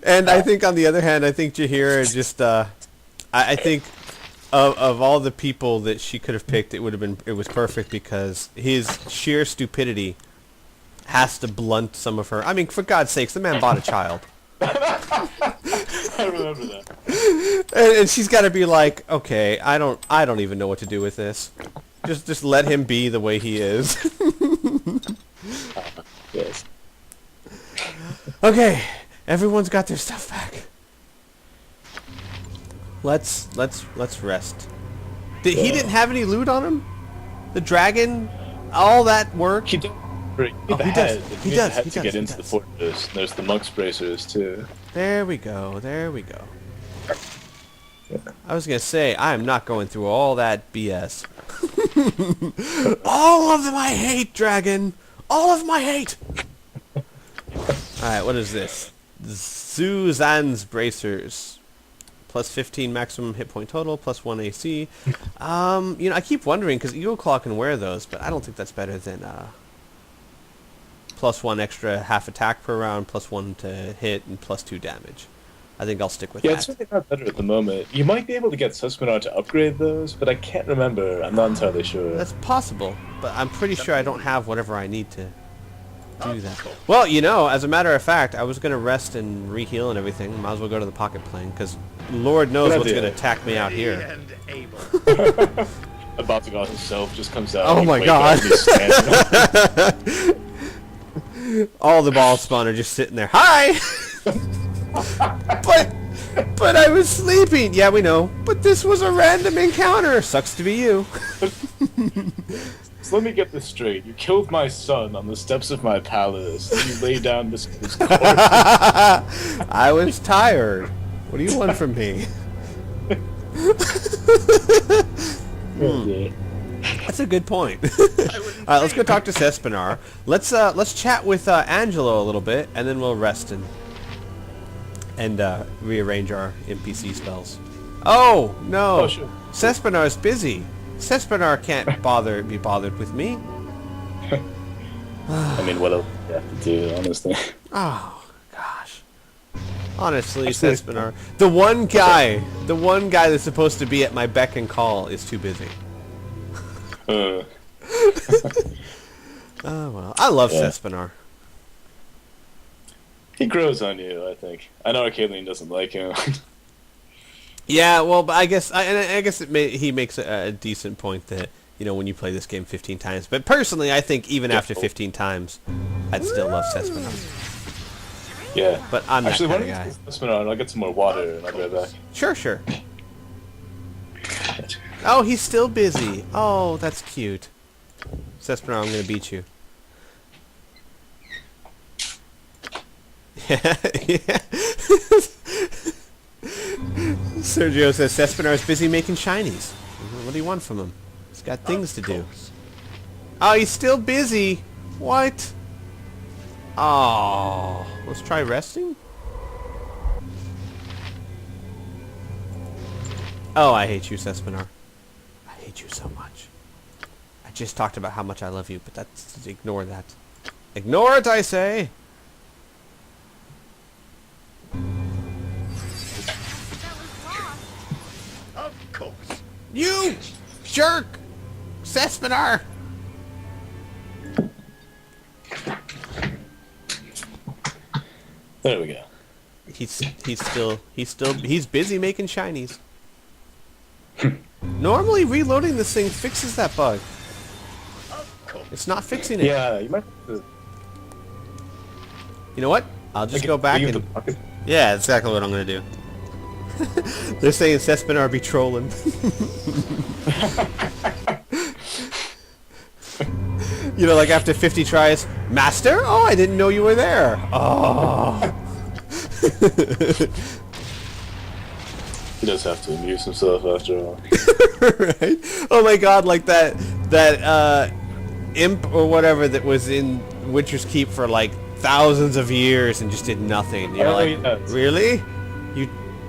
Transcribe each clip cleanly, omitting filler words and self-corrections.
And I think on the other hand, I think Jaheira just, I think of all the people that she could have picked, it was perfect because his sheer stupidity has to blunt some of her. I mean, for God's sakes, the man bought a child. I remember that. And she's got to be like, okay, I don't even know what to do with this. Just let him be the way he is. Yes. Okay, everyone's got their stuff back. Let's rest. He didn't have any loot on him? The dragon, all that work. He does. He does. He does. To get into the fortress. And there's the monk's bracers too. There we go. There we go. I was gonna say I am not going through all that BS. All of them I hate, dragon. All of my hate. All right, what is this? Suzanne's bracers. Plus 15 maximum hit point total, plus 1 AC. You know, I keep wondering, because Eagle Claw can wear those, but I don't think that's better than plus 1 extra half attack per round, plus 1 to hit, and plus 2 damage. I think I'll stick with that. Yeah, it's really not better at the moment. You might be able to get Suspinar to upgrade those, but I can't remember. I'm not entirely sure. That's possible, but I'm pretty sure I don't have whatever I need to do that. Well, you know, as a matter of fact, I was going to rest and re-heal and everything. Might as well go to the pocket plane, because Lord knows what's going to attack me out here. About to God himself just comes out. Oh my God. All the ball spawn are just sitting there. Hi! But I was sleeping. Yeah, we know. But this was a random encounter. Sucks to be you. So let me get this straight. You killed my son on the steps of my palace. And you lay down this corpse. I was tired. What do you want from me? That's a good point. Alright, let's go talk to Sespinar. Let's chat with Angelo a little bit, and then we'll rest and rearrange our NPC spells. Oh no! Oh, sure. Sespinar's busy. Sespinar can't be bothered with me. I mean, what else do you have to do, honestly? Oh gosh. Honestly, Sespinar, the one guy that's supposed to be at my beck and call is too busy. Oh well, I love Sespinar. He grows on you, I think. I know Arcadian doesn't like him. Yeah, well, but I guess he makes a decent point that, you know, when you play this game 15 times. But personally, I think even after 15 times, I'd still love Sespinar. Yeah. But I'm actually that one kind of guy. And I'll get some more water and I'll be right back. Sure. Oh, he's still busy. Oh, that's cute. Sespinar, I'm gonna beat you. Yeah. Sergio says Sespinar's busy making shinies. What do you want from him? He's got things to do. Oh, he's still busy. What? Oh, let's try resting. Oh, I hate you, Sespinar. I hate you so much. I just talked about how much I love you, but that's ignore that. Ignore it, I say. Of course. You jerk, Sespinar. There we go. He's busy making shinies. Normally reloading this thing fixes that bug. It's not fixing it. Yeah, you might have to... You know what? I'll just go back and... Yeah, that's exactly what I'm going to do. They're saying Sespinar be trolling. You know, like after 50 tries, Master? Oh, I didn't know you were there. Oh. He does have to amuse himself after all. Right? Oh my God, like that imp or whatever that was in Witcher's Keep for like thousands of years and just did nothing. You're like, yes. Really?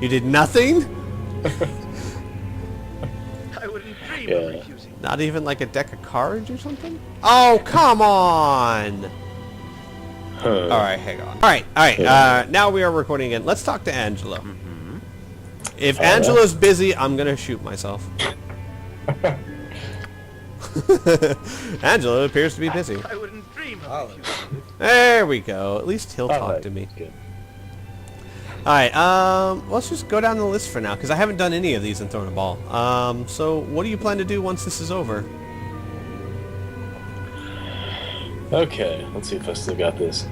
You did nothing? I wouldn't dream of refusing. Not even like a deck of cards or something? Oh, come on! Alright, hang on. Alright, now we are recording again. Let's talk to Angelo. If Angelo's busy, I'm gonna shoot myself. Angelo appears to be busy. I wouldn't dream of refusing. There we go. At least he'll talk to me. Good. Alright, let's just go down the list for now, because I haven't done any of these in Throwing a Ball. So what do you plan to do once this is over? Okay, let's see if I still got this.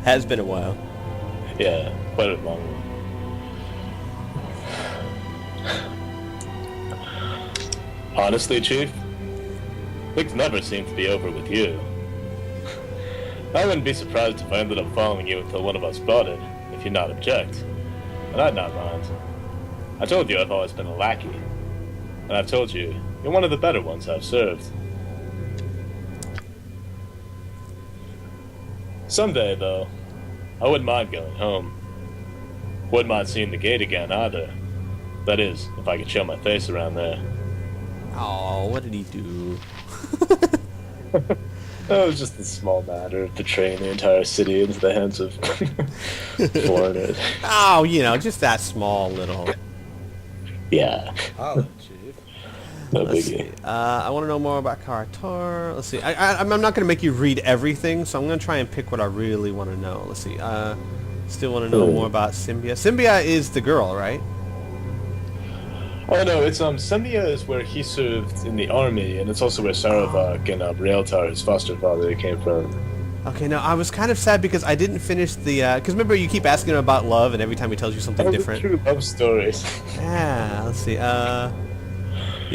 Has been a while. Yeah, quite a long one. Honestly, Chief, things never seem to be over with you. I wouldn't be surprised if I ended up following you until one of us bought it, if you not object. And I'd not mind. I told you I've always been a lackey. And I've told you, you're one of the better ones I've served. Someday, though, I wouldn't mind going home. Wouldn't mind seeing the gate again, either. That is, if I could show my face around there. Oh, what did he do? That was just a small matter of betraying the entire city into the hands of foreigners. Oh, you know, just that small little... Yeah. Hello, Chief. No Let's biggie. see. I want to know more about Karator. Let's see. I'm not going to make you read everything, so I'm going to try and pick what I really want to know. Let's see. Still want to know more about Symbia. Symbia is the girl, right? Oh no, it's Sembia is where he served in the army, and it's also where Saravak and Rieltar, his foster father, came from. Okay, no, I was kind of sad because I didn't finish the... Because remember, you keep asking him about love, and every time he tells you something different. True love stories. Yeah, let's see. You have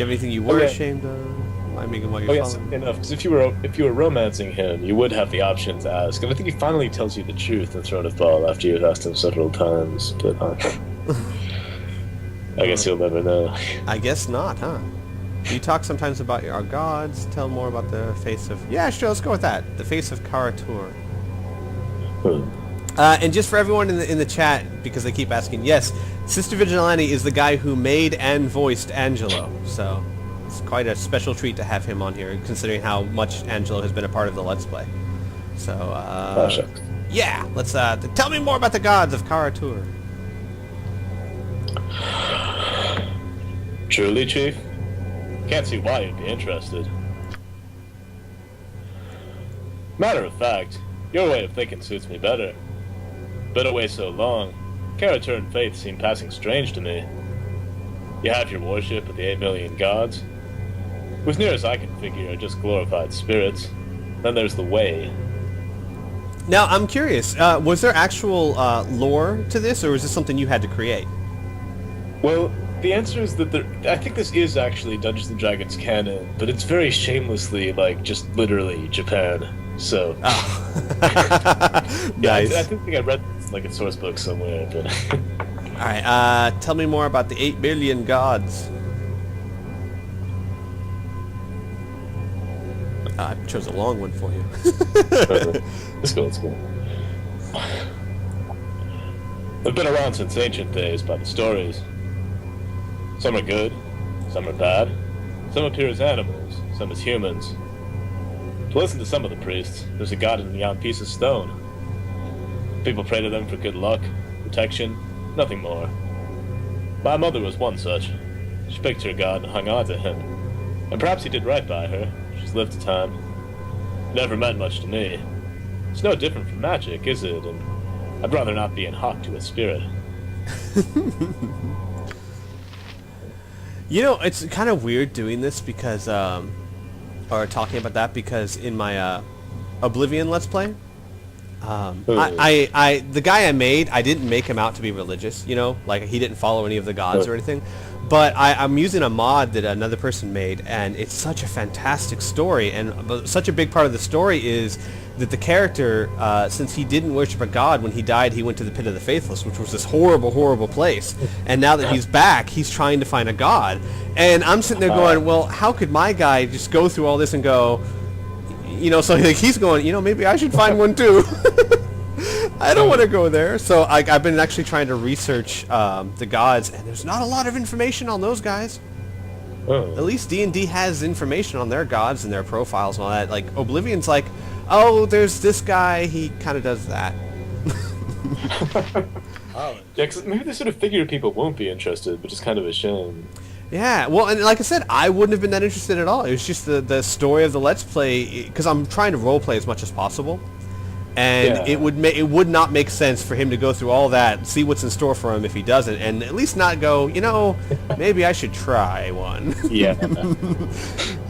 anything you were ashamed of? Mind me while you're Yes, following? enough. Because if you were romancing him, you would have the option to ask. And I think he finally tells you the truth in Throne of Bhaal after you've asked him several times. But I guess you'll never know. I guess not, huh? You talk sometimes about our gods. Tell more about the face of... Yeah, sure, let's go with that. The face of Karator. And just for everyone in the chat, because they keep asking, yes, Sister Vigilante is the guy who made and voiced Angelo. So it's quite a special treat to have him on here, considering how much Angelo has been a part of the Let's Play. So, yeah, let's tell me more about the gods of Karator. Truly, Chief? Can't see why you'd be interested. Matter of fact, your way of thinking suits me better. Been away so long, character and faith seem passing strange to me. You have your worship of the 8 million gods, who as near as I can figure are just glorified spirits. Then there's the way. Now, I'm curious, was there actual lore to this, or was this something you had to create? Well, the answer is that I think this is actually Dungeons & Dragons canon, but it's very shamelessly, like, just literally Japan, so... Oh. Nice. I think I read this, like, a source book somewhere, but... Alright, tell me more about the 8 billion gods. I chose a long one for you. Let's go. They've been around since ancient days by the stories. Some are good, some are bad, some appear as animals, some as humans. To listen to some of the priests, there's a god in yon piece of stone. People pray to them for good luck, protection, nothing more. My mother was one such. She picked her god and hung on to him. And perhaps he did right by her. She's lived a time. Never meant much to me. It's no different from magic, is it? And I'd rather not be in hock to a spirit. You know, it's kind of weird doing this because, or talking about that because in my Oblivion Let's Play, the guy I made, I didn't make him out to be religious, you know, like he didn't follow any of the gods or anything, but I'm using a mod that another person made, and it's such a fantastic story, and such a big part of the story is that the character, since he didn't worship a god, when he died, he went to the Pit of the Faithless, which was this horrible, horrible place. And now that he's back, he's trying to find a god. And I'm sitting there going, well, how could my guy just go through all this and go, you know, so like, he's going, you know, maybe I should find one too. I don't want to go there. So I've been actually trying to research the gods, and there's not a lot of information on those guys. At least D&D has information on their gods and their profiles and all that. Like, Oblivion's like, oh, there's this guy, he kind of does that. Yeah, 'cause maybe they sort of figured people won't be interested, which is kind of a shame. Yeah, well, and like I said, I wouldn't have been that interested at all. It was just the story of the Let's Play, because I'm trying to roleplay as much as possible. And Yeah. it would not make sense for him to go through all that, see what's in store for him if he doesn't, and at least not go, maybe I should try one. Yeah.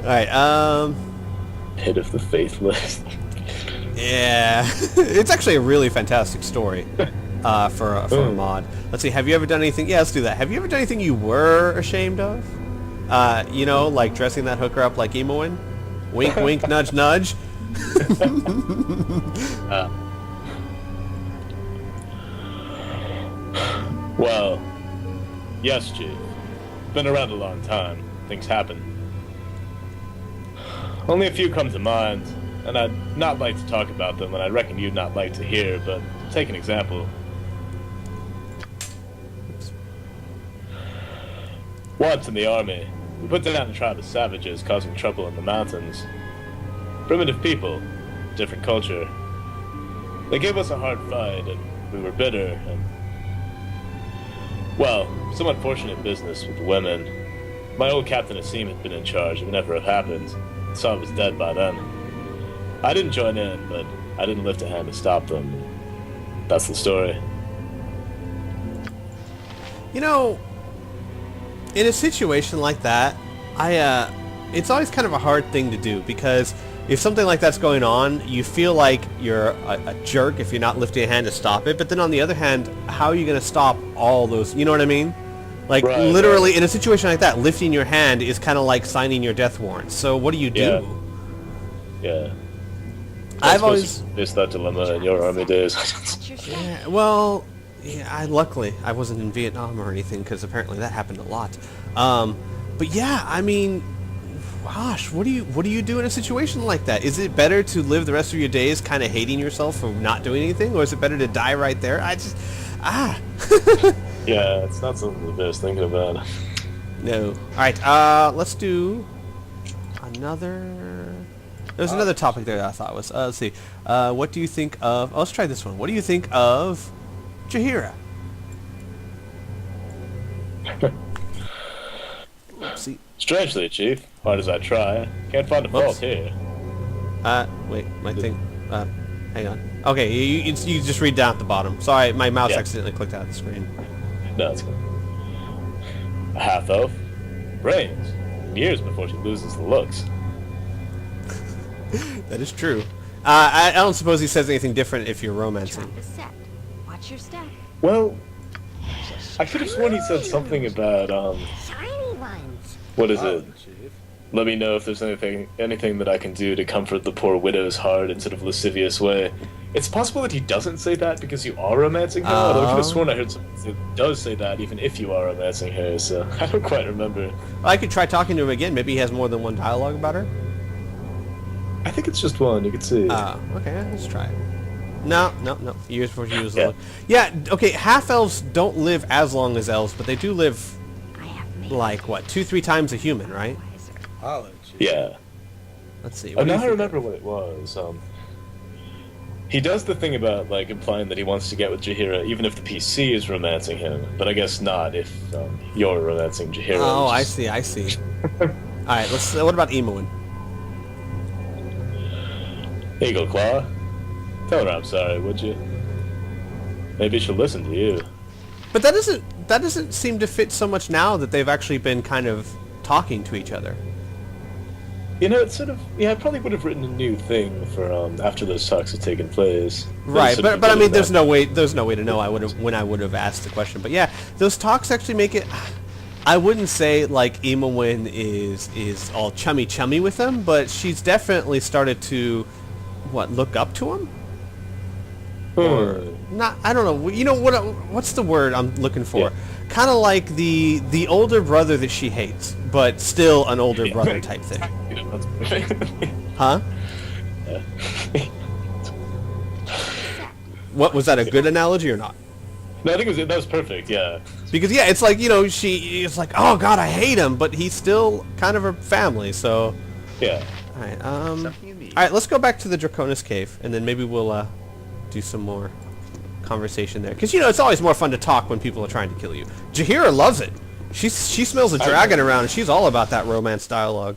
Alright, Pit of the Faithless. yeah. It's actually a really fantastic story for a mod. Let's see, have you ever done anything... Yeah, let's do that. Have you ever done anything you were ashamed of? Like dressing that hooker up like Emoin? Wink, wink, nudge, nudge. Well, yes, Chief. Been around a long time. Things happen. Only a few come to mind, and I'd not like to talk about them, and I reckon you'd not like to hear, but take an example. Once in the army, we put down a tribe of savages causing trouble in the mountains. Primitive people, different culture. They gave us a hard fight, and we were bitter, and... Well, some unfortunate business with the women. My old captain Asim had been in charge, it would never have happened. Saw I was dead by then. I didn't join in, but I didn't lift a hand to stop them. That's the story. In a situation like that, it's always kind of a hard thing to do, because if something like that's going on, you feel like you're a jerk if you're not lifting a hand to stop it, but then on the other hand, how are you going to stop all those, you know what I mean? Like, literally, in a situation like that, lifting your hand is kind of like signing your death warrant, so what do you do? Yeah. I've always... faced that dilemma in your army days. Yeah, well... Yeah, luckily I wasn't in Vietnam or anything, because apparently that happened a lot. But yeah, I mean, gosh, what do you do in a situation like that? Is it better to live the rest of your days kind of hating yourself for not doing anything, or is it better to die right there? Yeah, it's not something the best thinking about. No. All right, let's do another. There's another topic there that I thought was. Let's see. What do you think of? Oh, let's try this one. What do you think of Jaheira? Oopsie. Strangely, Chief, hard as I try, can't find a fault here. Wait, my thing. Hang on. Okay, you just read down at the bottom. Sorry, my mouse accidentally clicked out of the screen. No, it's good. A half-elf? Brains. Years before she loses the looks. That is true. I don't suppose he says anything different if you're romancing. Watch your step. Well, I could have sworn he said something about, Shiny ones. what is it? Let me know if there's anything that I can do to comfort the poor widow's heart in sort of lascivious way. It's possible that he doesn't say that because you are romancing her, although I could have sworn I heard something that does say that even if you are romancing her, so I don't quite remember. Well, I could try talking to him again. Maybe he has more than one dialogue about her. I think it's just one, you can see. Okay, let's try it. No. Years before she was the Yeah, okay, half-elves don't live as long as elves, but they do live, like, what, 2-3 times a human, right? Yeah. Let's see. Now I remember what it was. He does the thing about, like, implying that he wants to get with Jaheira even if the PC is romancing him, but I guess not if you're romancing Jaheira. Oh, I see. Alright, what about Emoin? Eagle Claw? Tell her I'm sorry, would you? Maybe she'll listen to you. But that doesn't seem to fit so much now that they've actually been kind of talking to each other. You know, it's sort of... Yeah, I probably would have written a new thing for, after those talks had taken place. Right, but I mean, there's no way to know when I would have asked the question. But yeah, those talks actually make it... I wouldn't say, like, Emoin is all chummy with him, but she's definitely started to, look up to him? Or not? I don't know. You know what's the word I'm looking for? Yeah. Kind of like the older brother that she hates, but still an older brother type thing. Huh? What was that? A good analogy or not? No, I think that was perfect. Yeah. Because it's like it's like, oh God, I hate him, but he's still kind of her family. So. Yeah. Alright, Something you need. alright, let's go back to the Draconis Cave, and then maybe we'll, do some more conversation there. Because, you know, it's always more fun to talk when people are trying to kill you. Jahira loves it. She smells a dragon around, and she's all about that romance dialogue.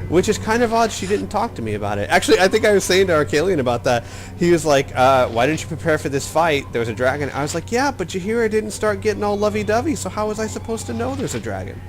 Which is kind of odd she didn't talk to me about it. Actually, I think I was saying to Arcalian about that. He was like, why didn't you prepare for this fight? There was a dragon. I was like, yeah, but Jahira didn't start getting all lovey-dovey, so how was I supposed to know there's a dragon?